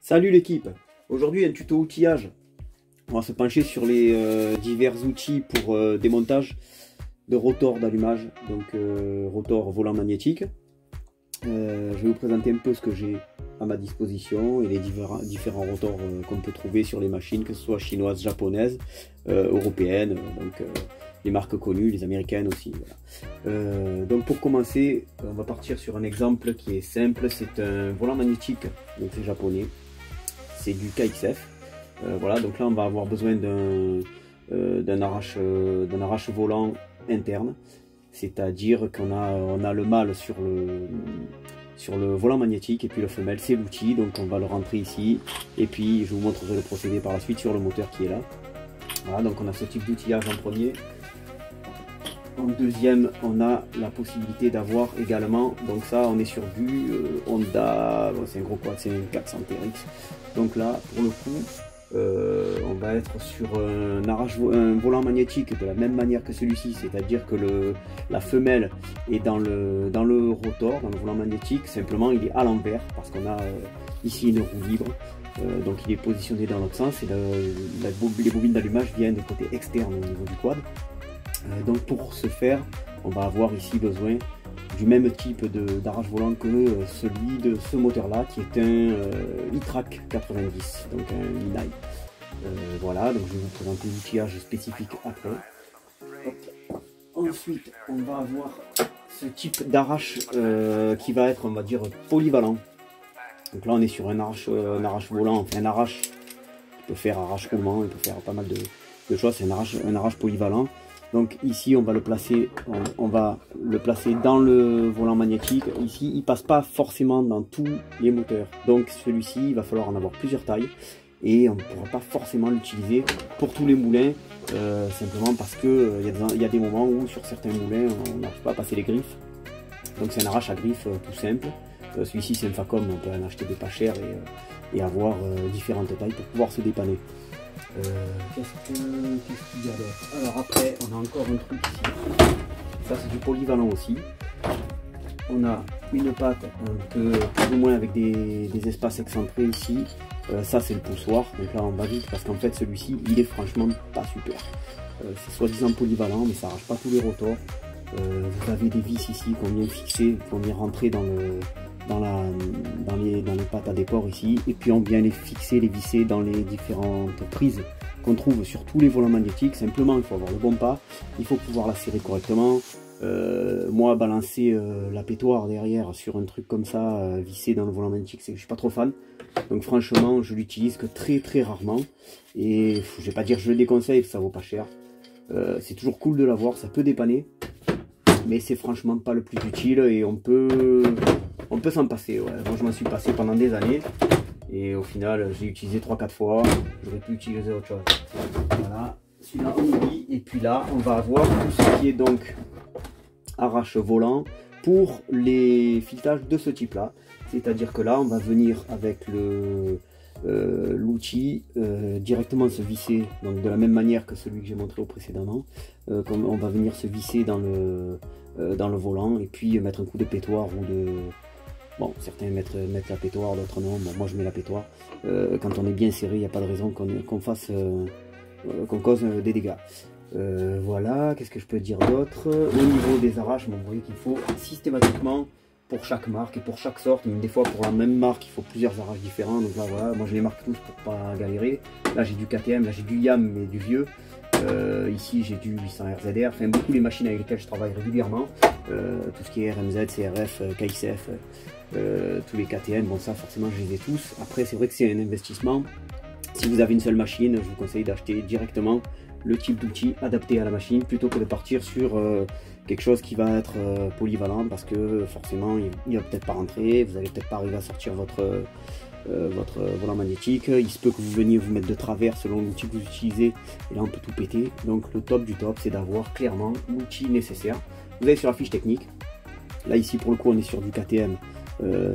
Salut l'équipe. Aujourd'hui un tuto outillage. On va se pencher sur les divers outils pour démontage de rotor d'allumage, donc rotor volant magnétique. Je vais vous présenter un peu ce que j'ai à ma disposition et les différents rotors qu'on peut trouver sur les machines, que ce soit chinoises, japonaises, européennes, donc les marques connues, les américaines aussi. Voilà. Donc pour commencer, on va partir sur un exemple qui est simple. C'est un volant magnétique, donc c'est japonais, c'est du KXF. Voilà, donc là on va avoir besoin d'un arrache volant interne, c'est-à-dire qu'on a le mâle sur le volant magnétique et puis le femelle c'est l'outil, donc on va le rentrer ici et puis je vous montrerai le procédé par la suite sur le moteur qui est là. Voilà, donc on a ce type d'outillage en premier. En deuxième, on a la possibilité d'avoir également, donc ça on est sur du Honda, c'est un gros quad, c'est une 400 TRX, donc là pour le coup on va être sur un volant magnétique de la même manière que celui-ci, c'est-à-dire que la femelle est dans le rotor, dans le volant magnétique, simplement il est à l'envers parce qu'on a ici une roue libre, donc il est positionné dans l'autre sens et les bobines d'allumage viennent du côté externe au niveau du quad. Donc pour ce faire, on va avoir ici besoin du même type d'arrache volant que celui de ce moteur là qui est un iTrack 90, donc un Inai. Voilà, donc je vais vous présenter l'outillage spécifique après. Hop. Ensuite on va avoir ce type d'arrache qui va être, on va dire, polyvalent. Donc là on est sur un arrache volant, enfin un arrache qui peut faire arrache roulement, il peut faire pas mal de choses, c'est un arrache polyvalent. Donc ici on va le placer dans le volant magnétique. Ici il passe pas forcément dans tous les moteurs, donc celui-ci il va falloir en avoir plusieurs tailles et on ne pourra pas forcément l'utiliser pour tous les moulins, simplement parce que il y a des moments où sur certains moulins on n'arrive pas à passer les griffes. Donc c'est un arrache à griffes tout simple. Celui-ci c'est un Facom, on peut en acheter des pas chers et avoir différentes tailles pour pouvoir se dépanner. Qu'est-ce qu'il y a d'autre? Alors après on a encore un truc ici, ça c'est du polyvalent aussi. On a une patte un peu plus ou moins avec des espaces excentrés ici, ça c'est le poussoir, donc là on va vite parce qu'en fait celui-ci il est franchement pas super. C'est soi-disant polyvalent mais ça arrache pas tous les rotors. Vous avez des vis ici qu'on vient fixer, qu'on vient rentrer dans les pattes à déport ici, et puis on vient les fixer, les visser dans les différentes prises qu'on trouve sur tous les volants magnétiques. Simplement il faut avoir le bon pas, il faut pouvoir la serrer correctement. Moi balancer la pétoire derrière sur un truc comme ça vissé dans le volant magnétique, c'est que je suis pas trop fan, donc franchement je l'utilise que très rarement et je vais pas dire je le déconseille parce que ça vaut pas cher. C'est toujours cool de l'avoir, ça peut dépanner, mais c'est franchement pas le plus utile et on peut s'en passer. Ouais. Moi je m'en suis passé pendant des années et au final j'ai utilisé 3-4 fois, j'aurais pu utiliser autre chose. Voilà, celui-là on oublie, et puis là on va avoir tout ce qui est donc arrache volant pour les filetages de ce type là, c'est à dire que là on va venir avec l'outil directement se visser, donc de la même manière que celui que j'ai montré au précédemment, comme on va venir se visser dans le volant et puis mettre un coup de pétoire ou de... Bon, certains mettent la pétoire, d'autres non. Bon, moi je mets la pétoire. Quand on est bien serré, il n'y a pas de raison qu'on cause des dégâts. Voilà, qu'est-ce que je peux dire d'autre? Au niveau des arraches, vous voyez qu'il faut systématiquement, pour chaque marque et pour chaque sorte, même des fois pour la même marque, il faut plusieurs arraches différents. Donc là, voilà, moi je les marque tous pour pas galérer. Là j'ai du KTM, là j'ai du YAM, mais du vieux. Ici j'ai du 800 RZR, enfin beaucoup les machines avec lesquelles je travaille régulièrement. Tout ce qui est RMZ, CRF, KXF, tous les KTM, bon ça forcément je les ai tous. Après c'est vrai que c'est un investissement. Si vous avez une seule machine, je vous conseille d'acheter directement le type d'outil adapté à la machine plutôt que de partir sur quelque chose qui va être polyvalent, parce que forcément il va peut-être pas rentrer, vous allez peut-être pas arriver à sortir votre volant magnétique, il se peut que vous veniez vous mettre de travers selon l'outil que vous utilisez et là on peut tout péter. Donc le top du top c'est d'avoir clairement l'outil nécessaire. Vous allez sur la fiche technique, là ici pour le coup on est sur du KTM,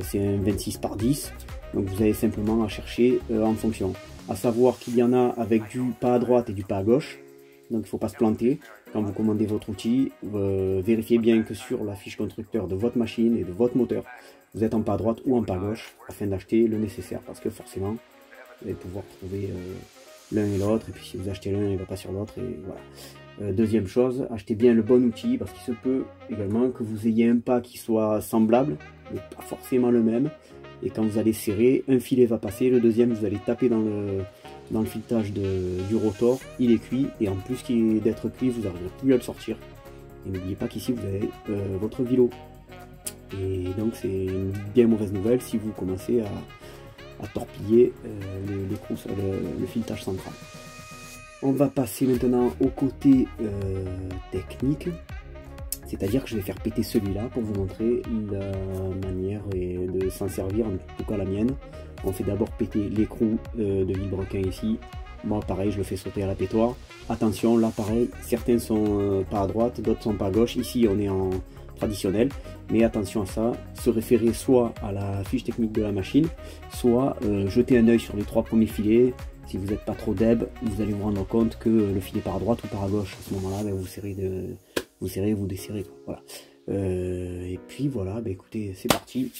c'est un 26 par 10, donc vous avez simplement à chercher en fonction, à savoir qu'il y en a avec du pas à droite et du pas à gauche, donc il ne faut pas se planter. quand vous commandez votre outil, vérifiez bien que sur la fiche constructeur de votre machine et de votre moteur, vous êtes en pas à droite ou en pas à gauche, afin d'acheter le nécessaire, parce que forcément, vous allez pouvoir trouver l'un et l'autre, et puis si vous achetez l'un, il ne va pas sur l'autre, et voilà. Deuxième chose, achetez bien le bon outil, parce qu'il se peut également que vous ayez un pas qui soit semblable, mais pas forcément le même, et quand vous allez serrer, un filet va passer, le deuxième, vous allez taper dans le filetage du rotor, il est cuit, et en plus d'être cuit, vous n'arriverez plus à le sortir. Et n'oubliez pas qu'ici, vous avez votre vilo. Et donc c'est une bien mauvaise nouvelle si vous commencez à torpiller le filetage central. On va passer maintenant au côté technique, c'est-à-dire que je vais faire péter celui-là pour vous montrer la manière de s'en servir, en tout cas la mienne. On fait d'abord péter l'écrou de vilebrequin ici. Moi pareil, je le fais sauter à la pétoire. Attention, là pareil, certains sont pas à droite, d'autres sont pas à gauche. Ici on est en traditionnel, mais attention à ça, se référer soit à la fiche technique de la machine, soit jeter un œil sur les 3 premiers filets. Si vous n'êtes pas trop deb, vous allez vous rendre compte que le filet par à droite ou par à gauche, à ce moment-là, ben, vous serrez, vous desserrez, quoi. Voilà. Et puis voilà, ben, écoutez, c'est parti,